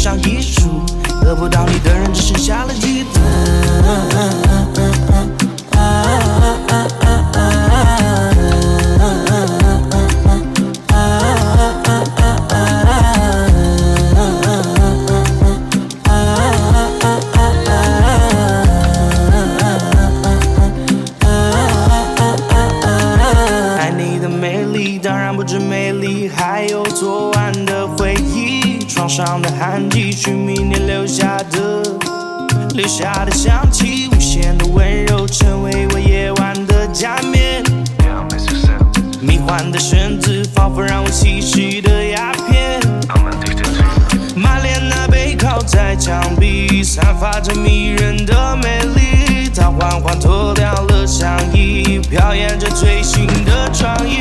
上艺术，得不到你的人只剩下了嫉妒。爱你的美丽，当然不止美丽，还有昨晚的回忆，床上的汗迹是明年留下的香气，无限的温柔成为我夜晚的假面，迷幻的身子仿佛让我吸食的鸦片，玛莲娜背靠在墙壁，散发着迷人的美丽，她缓缓脱掉了上衣，表演着最新的创意。